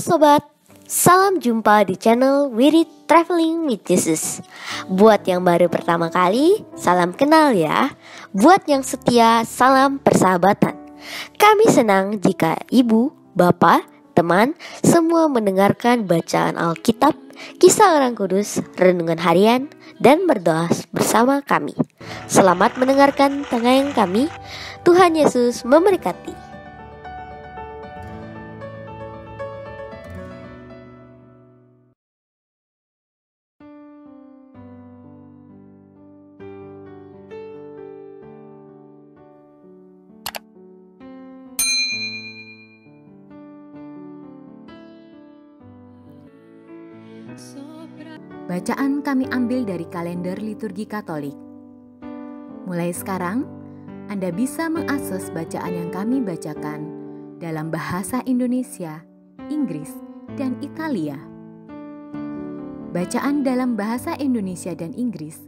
sobat, salam jumpa di channel Wirid Traveling with Jesus. Buat yang baru pertama kali, salam kenal ya. Buat yang setia, salam persahabatan. Kami senang jika ibu, bapak, teman, semua mendengarkan bacaan Alkitab, kisah orang kudus, renungan harian, dan berdoa bersama kami. Selamat mendengarkan tayangan kami. Tuhan Yesus memberkati. Bacaan kami ambil dari kalender liturgi Katolik. Mulai sekarang, Anda bisa mengakses bacaan yang kami bacakan dalam bahasa Indonesia, Inggris, dan Italia. Bacaan dalam bahasa Indonesia dan Inggris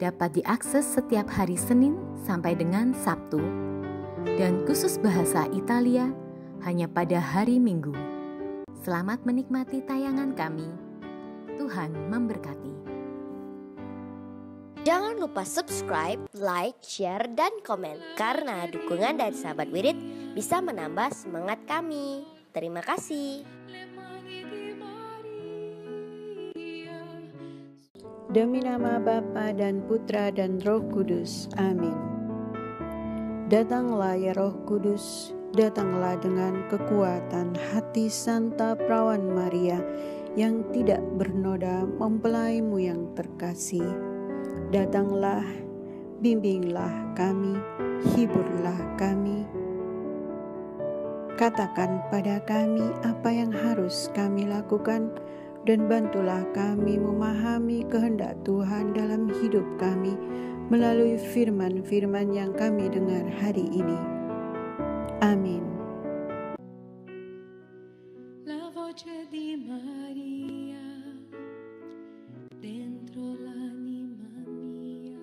dapat diakses setiap hari Senin sampai dengan Sabtu, dan khusus bahasa Italia hanya pada hari Minggu. Selamat menikmati tayangan kami. Tuhan memberkati. Jangan lupa subscribe, like, share, dan komen. Karena dukungan dari sahabat Wirid bisa menambah semangat kami. Terima kasih. Demi nama Bapa dan Putra dan Roh Kudus. Amin. Datanglah ya Roh Kudus, datanglah dengan kekuatan hati Santa Perawan Maria yang tidak bernoda mempelaimu yang terkasih. Datanglah, bimbinglah kami, hiburlah kami. Katakan pada kami apa yang harus kami lakukan, dan bantulah kami memahami kehendak Tuhan dalam hidup kami melalui firman-firman yang kami dengar hari ini. Amin. La voce di Maria dentro l'anima mia.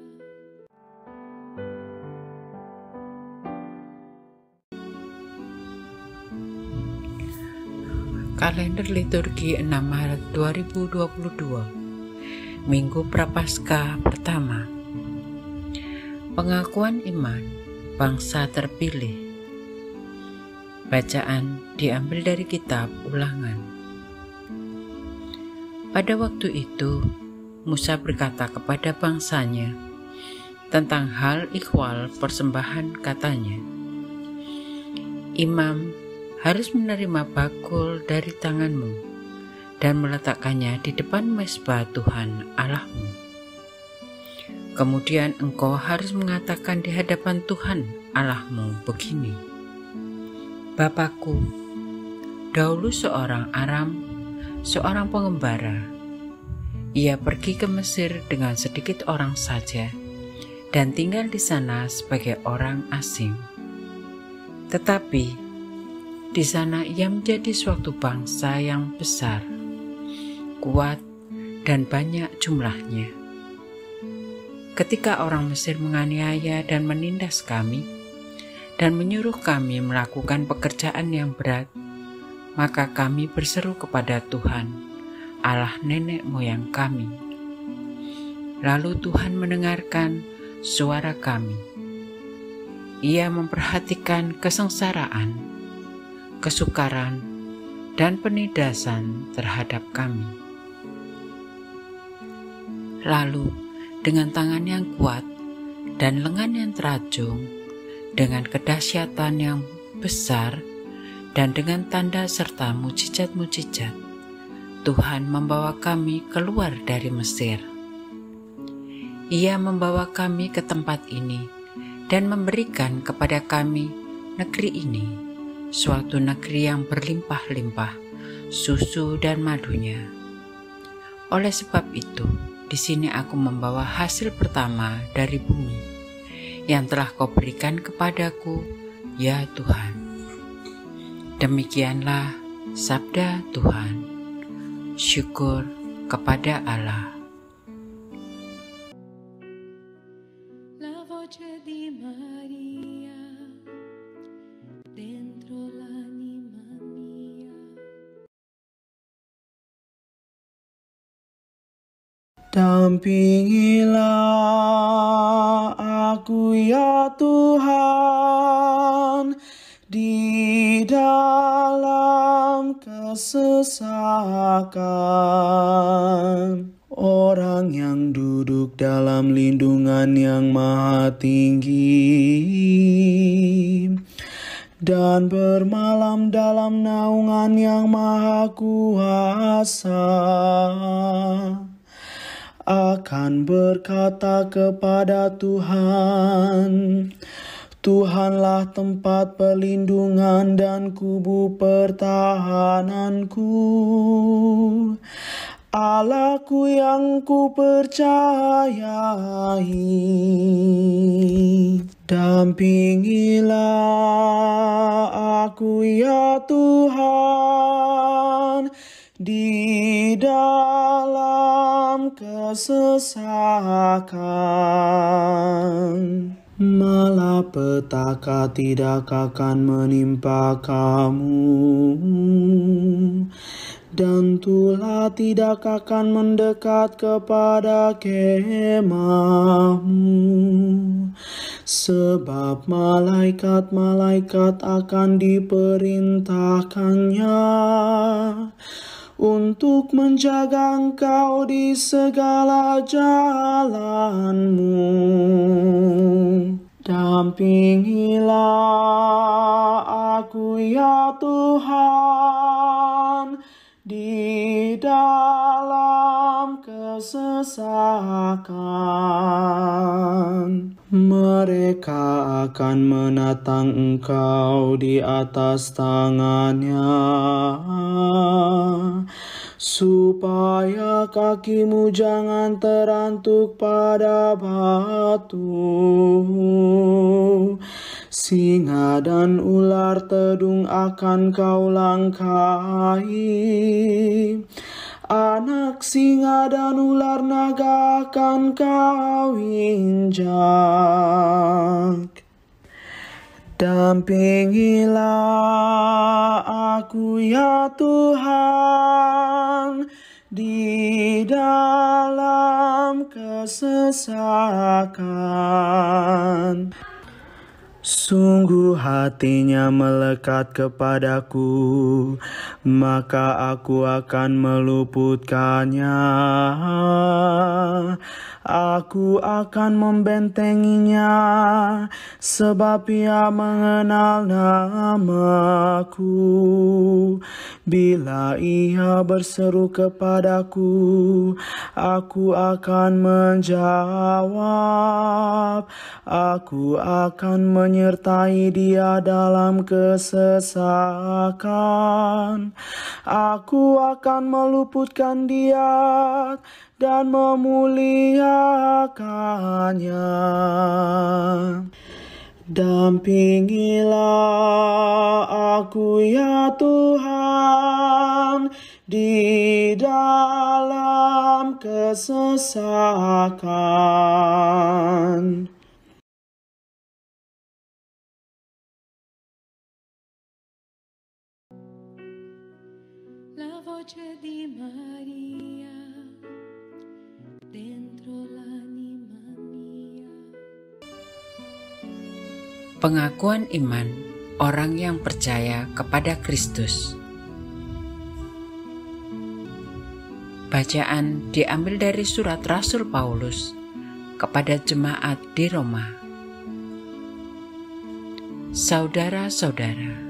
Kalender liturgi 6 Maret 2022, Minggu Prapaskah pertama. Pengakuan iman bangsa terpilih. Bacaan diambil dari kitab Ulangan. Pada waktu itu, Musa berkata kepada bangsanya tentang hal ikhwal persembahan, katanya, "Imam harus menerima bakul dari tanganmu dan meletakkannya di depan mezbah Tuhan Allahmu. Kemudian engkau harus mengatakan di hadapan Tuhan Allahmu begini, Bapakku, dahulu seorang Aram, seorang pengembara. Ia pergi ke Mesir dengan sedikit orang saja dan tinggal di sana sebagai orang asing. Tetapi di sana ia menjadi suatu bangsa yang besar, kuat, dan banyak jumlahnya. Ketika orang Mesir menganiaya dan menindas kami, dan menyuruh kami melakukan pekerjaan yang berat, maka kami berseru kepada Tuhan, Allah nenek moyang kami. Lalu Tuhan mendengarkan suara kami. Ia memperhatikan kesengsaraan, kesukaran, dan penindasan terhadap kami. Lalu dengan tangan yang kuat dan lengan yang terajung, dengan kedahsyatan yang besar, dan dengan tanda serta mujizat-mujizat, Tuhan membawa kami keluar dari Mesir. Ia membawa kami ke tempat ini dan memberikan kepada kami negeri ini, suatu negeri yang berlimpah-limpah susu dan madunya. Oleh sebab itu, di sini aku membawa hasil pertama dari bumi yang telah kau berikan kepadaku, ya Tuhan." Demikianlah sabda Tuhan. Syukur kepada Allah. La voce di Maria dentro l'anima Dampingilah aku ya Tuhan di dalam kesesakan. Orang yang duduk dalam lindungan yang maha tinggi dan bermalam dalam naungan yang maha kuasa akan berkata kepada Tuhan, Tuhanlah tempat perlindungan dan kubu pertahananku, Allahku yang ku percayai. Dampingilah aku ya Tuhan di dalam kesesakan. Malapetaka tidak akan menimpa kamu, dan tulah tidak akan mendekat kepada kemahmu. Sebab malaikat-malaikat akan diperintahkannya untuk menjaga engkau di segala jalanmu. Dampingilah aku ya Tuhan di dalam kesesakan. Mereka akan menatang engkau di atas tangannya, supaya kakimu jangan terantuk pada batu. Singa dan ular tedung akan kau langkahi, anak singa dan ular naga akan kau injak. Dampingilah aku ya Tuhan di dalam kesesakan. Sungguh hatinya melekat kepadaku, maka aku akan meluputkannya. Aku akan membentenginya, sebab ia mengenal namaku. Bila ia berseru kepadaku, aku akan menjawab. Aku akan menyertai dia dalam kesesakan. Aku akan meluputkan dia dan memuliakannya. Dampingilah aku ya Tuhan di dalam kesesakan. La voce di Maria dentro l'anima mia. Pengakuan iman orang yang percaya kepada Kristus. Bacaan diambil dari surat Rasul Paulus kepada jemaat di Roma. Saudara-saudara,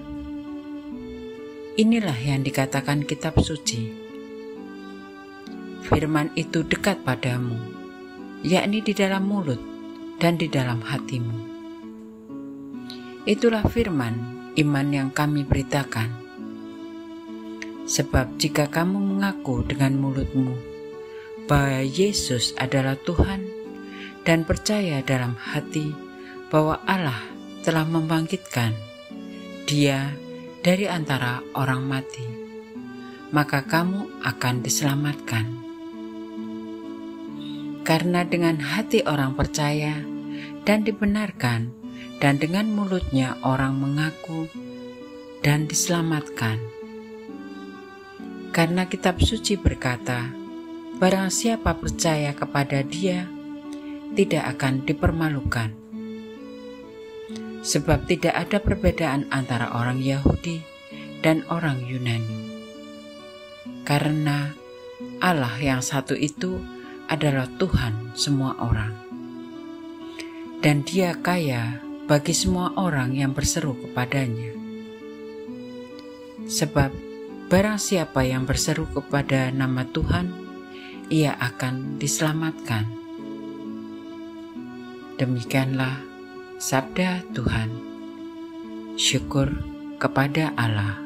inilah yang dikatakan kitab suci. Firman itu dekat padamu, yakni di dalam mulut dan di dalam hatimu. Itulah firman iman yang kami beritakan. Sebab jika kamu mengaku dengan mulutmu bahwa Yesus adalah Tuhan dan percaya dalam hati bahwa Allah telah membangkitkan Dia dari antara orang mati, maka kamu akan diselamatkan. Karena dengan hati orang percaya dan dibenarkan, dan dengan mulutnya orang mengaku dan diselamatkan. Karena kitab suci berkata, barang siapa percaya kepada Dia tidak akan dipermalukan. Sebab tidak ada perbedaan antara orang Yahudi dan orang Yunani. Karena Allah yang satu itu adalah Tuhan semua orang. Dan Dia kaya bagi semua orang yang berseru kepadanya. Sebab barang siapa yang berseru kepada nama Tuhan, ia akan diselamatkan. Demikianlah sabda Tuhan. Syukur kepada Allah.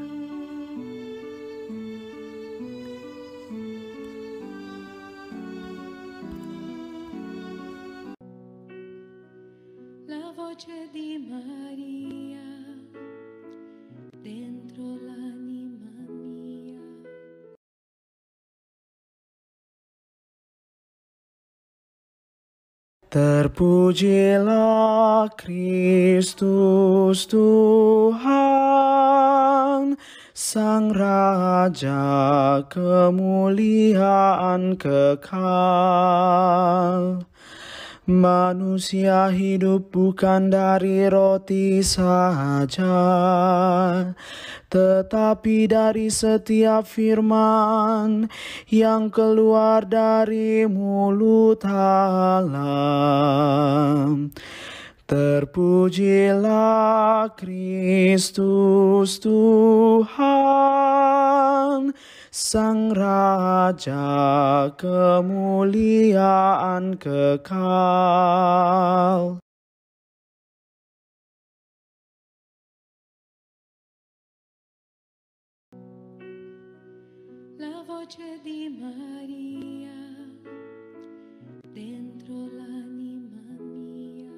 La voce di Maria dentro l'anima mia. Terpujilah Kristus Tuhan, Sang Raja kemuliaan kekal. Manusia hidup bukan dari roti saja, tetapi dari setiap firman yang keluar dari mulut Allah. Terpujilah Kristus Tuhan, Sang Raja kemuliaan kekal. La voce di Maria dentro l'anima mia.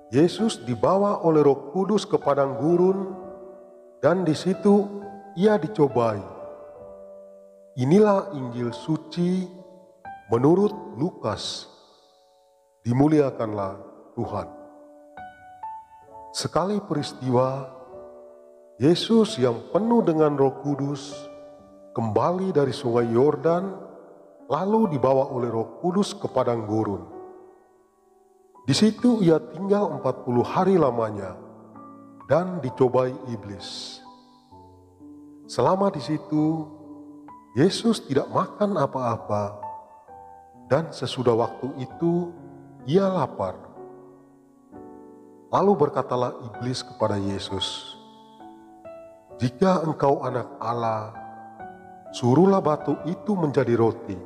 Yesus dibawa oleh Roh Kudus ke padang gurun, dan di situ Ia dicobai. Inilah Injil suci menurut Lukas. Dimuliakanlah Tuhan. Sekali peristiwa, Yesus yang penuh dengan Roh Kudus kembali dari sungai Yordan, lalu dibawa oleh Roh Kudus ke padang gurun. Di situ Ia tinggal 40 hari lamanya dan dicobai iblis. Selama di situ, Yesus tidak makan apa-apa, dan sesudah waktu itu Ia lapar. Lalu berkatalah iblis kepada Yesus, "Jika Engkau anak Allah, suruhlah batu itu menjadi roti."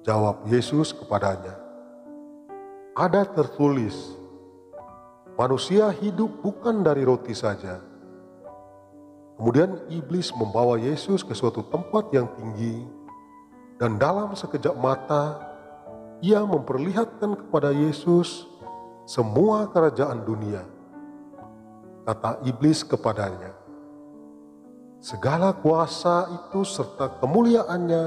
Jawab Yesus kepadanya, "Ada tertulis, manusia hidup bukan dari roti saja." Kemudian iblis membawa Yesus ke suatu tempat yang tinggi, dan dalam sekejap mata, ia memperlihatkan kepada Yesus semua kerajaan dunia. Kata iblis kepadanya, "Segala kuasa itu serta kemuliaannya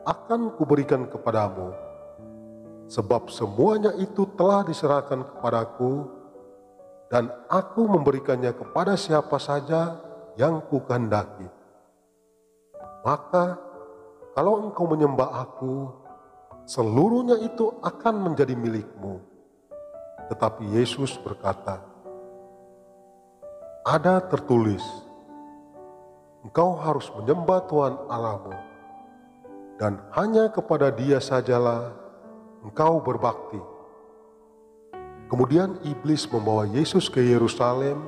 akan kuberikan kepadamu, sebab semuanya itu telah diserahkan kepadaku, dan aku memberikannya kepada siapa saja yang kukehendaki. Maka kalau engkau menyembah aku, seluruhnya itu akan menjadi milikmu." Tetapi Yesus berkata, "Ada tertulis, engkau harus menyembah Tuhan Allahmu, dan hanya kepada Dia sajalah engkau berbakti." Kemudian iblis membawa Yesus ke Yerusalem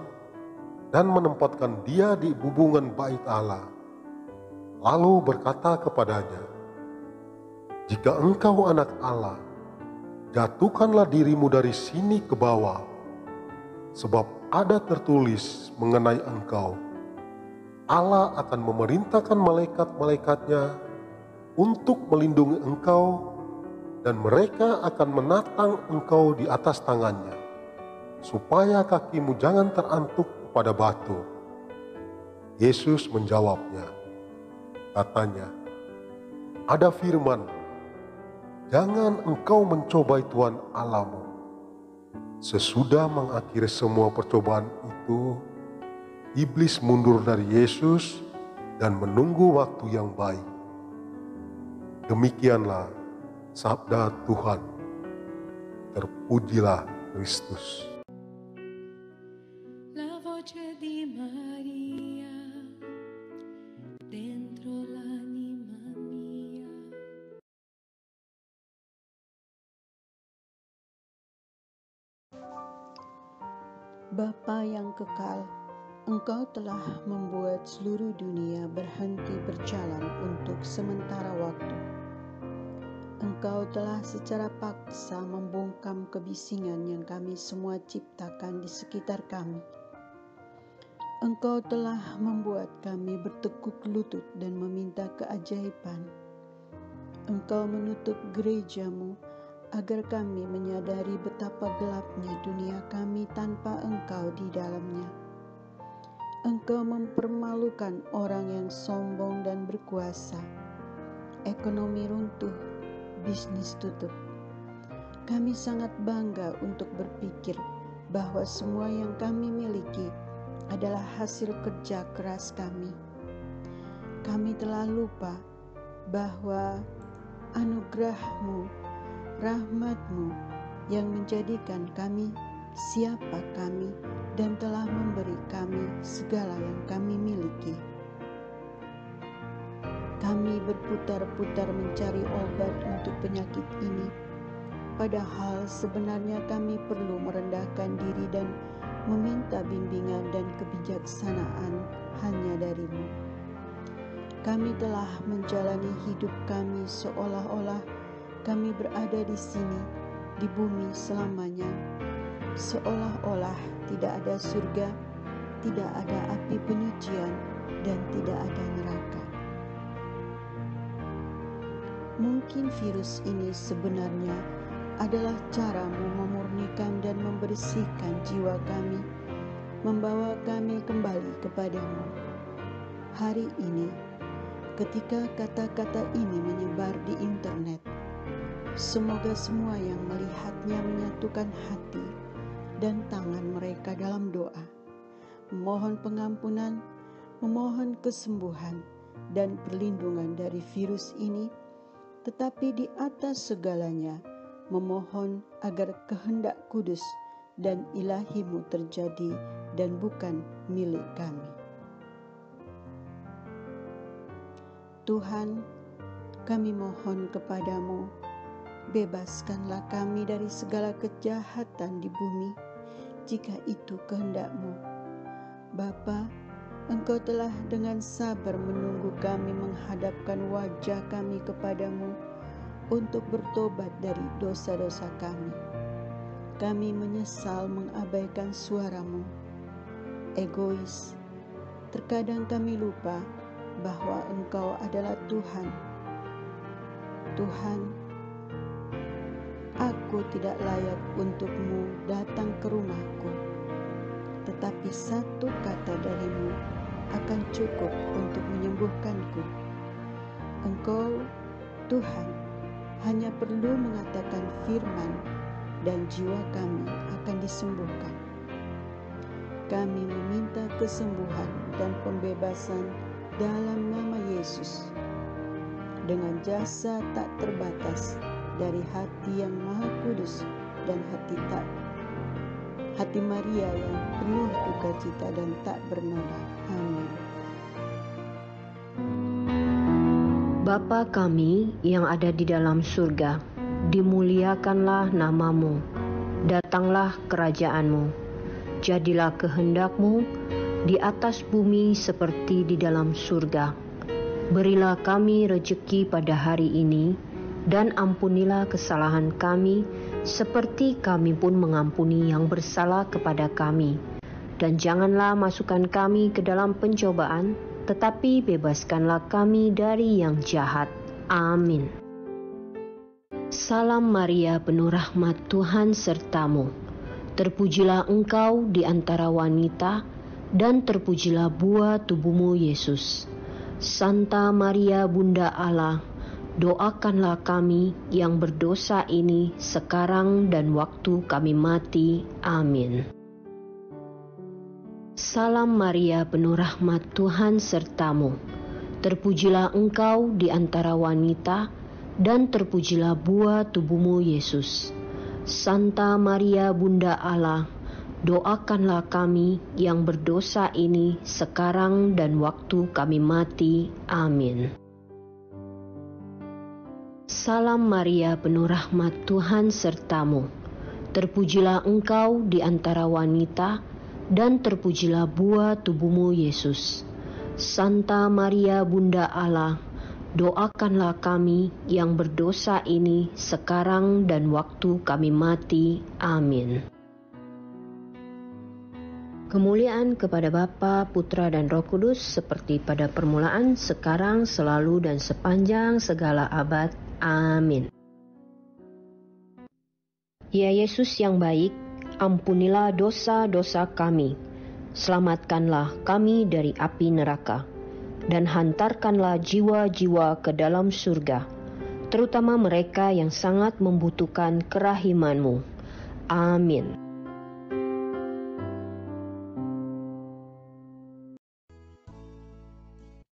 dan menempatkan Dia di bubungan bait Allah. Lalu berkata kepadanya, "Jika engkau anak Allah, jatuhkanlah dirimu dari sini ke bawah, sebab ada tertulis mengenai engkau, Allah akan memerintahkan malaikat-malaikatnya untuk melindungi engkau, dan mereka akan menatang engkau di atas tangannya, supaya kakimu jangan terantuk pada batu." Yesus menjawabnya, katanya, "Ada firman, jangan engkau mencobai Tuhan Allahmu." Sesudah mengakhiri semua percobaan itu, itu, iblis mundur dari Yesus dan menunggu waktu yang baik. Demikianlah sabda Tuhan. Terpujilah Kristus. La voce di Maria dentro l'anima mia. Bapa yang kekal, Engkau telah membuat seluruh dunia berhenti berjalan untuk sementara waktu. Engkau telah secara paksa membungkam kebisingan yang kami semua ciptakan di sekitar kami. Engkau telah membuat kami bertekuk lutut dan meminta keajaiban. Engkau menutup gereja-Mu agar kami menyadari betapa gelapnya dunia kami tanpa Engkau di dalamnya. Engkau mempermalukan orang yang sombong dan berkuasa. Ekonomi runtuh, bisnis tutup. Kami sangat bangga untuk berpikir bahwa semua yang kami miliki adalah hasil kerja keras kami. Kami telah lupa bahwa anugerah-Mu, rahmat-Mu yang menjadikan kami siapa kami dan telah memberi kami segala yang kami miliki. Kami berputar-putar mencari obat untuk penyakit ini, padahal sebenarnya kami perlu merendahkan diri dan meminta bimbingan dan kebijaksanaan hanya dari-Mu. Kami telah menjalani hidup kami seolah-olah kami berada di sini, di bumi selamanya, seolah-olah tidak ada surga, tidak ada api penyucian, dan tidak ada neraka. Mungkin virus ini sebenarnya adalah cara-Mu memurnikan dan membersihkan jiwa kami, membawa kami kembali kepadamu. Hari ini, ketika kata-kata ini menyebar di internet, semoga semua yang melihatnya menyatukan hati dan tangan mereka dalam doa, memohon pengampunan, memohon kesembuhan dan perlindungan dari virus ini, tetapi di atas segalanya memohon agar kehendak kudus dan ilahi-Mu terjadi dan bukan milik kami. Tuhan, kami mohon kepadamu, bebaskanlah kami dari segala kejahatan di bumi, jika itu kehendak-Mu. Bapa, Engkau telah dengan sabar menunggu kami menghadapkan wajah kami kepadamu untuk bertobat dari dosa-dosa kami. Kami menyesal mengabaikan suara-Mu. Egois, terkadang kami lupa bahwa Engkau adalah Tuhan. Tuhan, aku tidak layak untuk-Mu datang ke rumahku, tetapi satu kata dari-Mu akan cukup untuk menyembuhkanku. Engkau, Tuhan, hanya perlu mengatakan firman dan jiwa kami akan disembuhkan. Kami meminta kesembuhan dan pembebasan dalam nama Yesus, dengan jasa tak terbatas dari hati yang maha kudus dan hati Maria yang penuh sukacita dan tak bernoda. Amin. Bapa kami yang ada di dalam surga, dimuliakanlah nama-Mu, datanglah kerajaan-Mu, jadilah kehendak-Mu di atas bumi seperti di dalam surga. Berilah kami rejeki pada hari ini, dan ampunilah kesalahan kami, seperti kami pun mengampuni yang bersalah kepada kami. Dan janganlah masukkan kami ke dalam pencobaan, tetapi bebaskanlah kami dari yang jahat. Amin. Salam Maria, penuh rahmat, Tuhan sertamu. Terpujilah engkau di antara wanita, dan terpujilah buah tubuhmu Yesus. Santa Maria Bunda Allah, doakanlah kami yang berdosa ini sekarang dan waktu kami mati. Amin. Salam Maria, penuh rahmat, Tuhan sertamu. Terpujilah engkau di antara wanita, dan terpujilah buah tubuhmu Yesus. Santa Maria Bunda Allah, doakanlah kami yang berdosa ini sekarang dan waktu kami mati. Amin. Salam Maria, penuh rahmat, Tuhan sertamu. Terpujilah engkau di antara wanita, dan terpujilah buah tubuhmu Yesus. Santa Maria Bunda Allah, doakanlah kami yang berdosa ini sekarang dan waktu kami mati. Amin. Kemuliaan kepada Bapa, Putra, dan Roh Kudus, seperti pada permulaan, sekarang, selalu, dan sepanjang segala abad. Amin. Ya Yesus yang baik, ampunilah dosa-dosa kami, selamatkanlah kami dari api neraka, dan hantarkanlah jiwa-jiwa ke dalam surga, terutama mereka yang sangat membutuhkan kerahiman-Mu. Amin.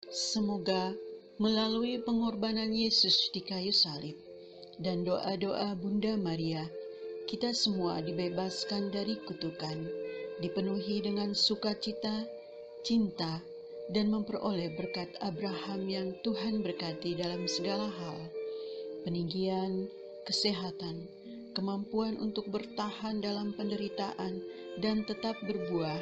Semoga melalui pengorbanan Yesus di kayu salib dan doa-doa Bunda Maria, kita semua dibebaskan dari kutukan, dipenuhi dengan sukacita, cinta, dan memperoleh berkat Abraham yang Tuhan berkati dalam segala hal, peninggian, kesehatan, kemampuan untuk bertahan dalam penderitaan dan tetap berbuah,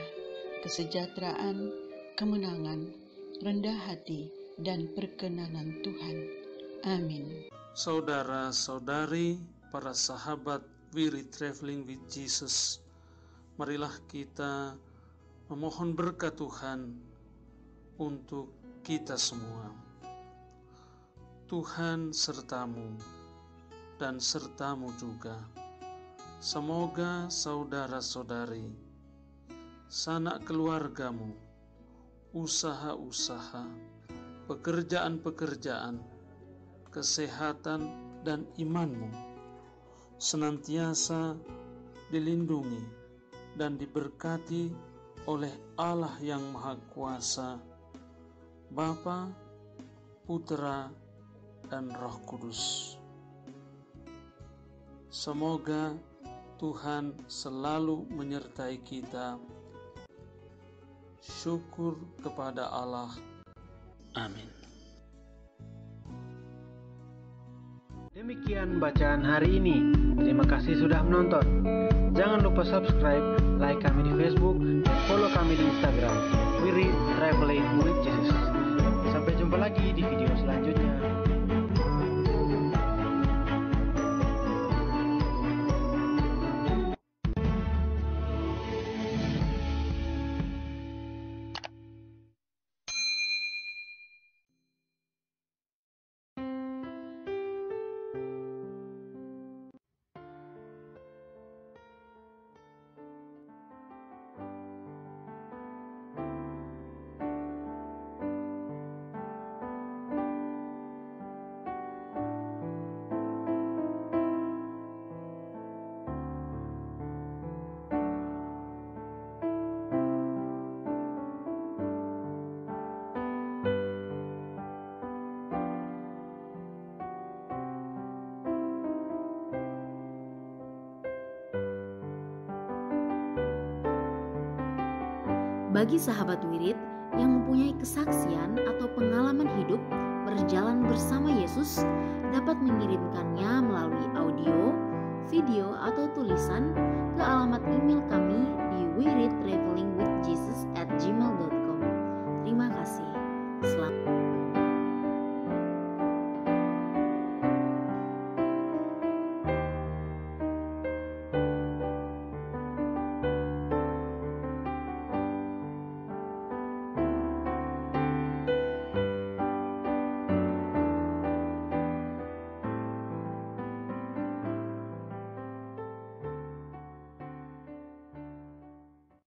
kesejahteraan, kemenangan, rendah hati, dan perkenanan Tuhan. Amin. Saudara-saudari, para sahabat Wirid Traveling with Jesus, marilah kita memohon berkat Tuhan untuk kita semua. Tuhan sertamu dan sertamu juga. Semoga saudara-saudari, sanak keluargamu, usaha-usaha, pekerjaan-pekerjaan, kesehatan, dan imanmu senantiasa dilindungi dan diberkati oleh Allah yang Maha Kuasa, Bapa, Putra, dan Roh Kudus. Semoga Tuhan selalu menyertai kita. Syukur kepada Allah. Amin. Demikian bacaan hari ini. Terima kasih sudah menonton. Jangan lupa subscribe, like kami di Facebook, dan follow kami di Instagram. Wirid Traveling with Jesus. Sampai jumpa lagi di video selanjutnya. Bagi sahabat Wirid yang mempunyai kesaksian atau pengalaman hidup berjalan bersama Yesus, dapat mengirimkannya melalui audio, video, atau tulisan ke alamat email kami di wiridtravelingwithjesus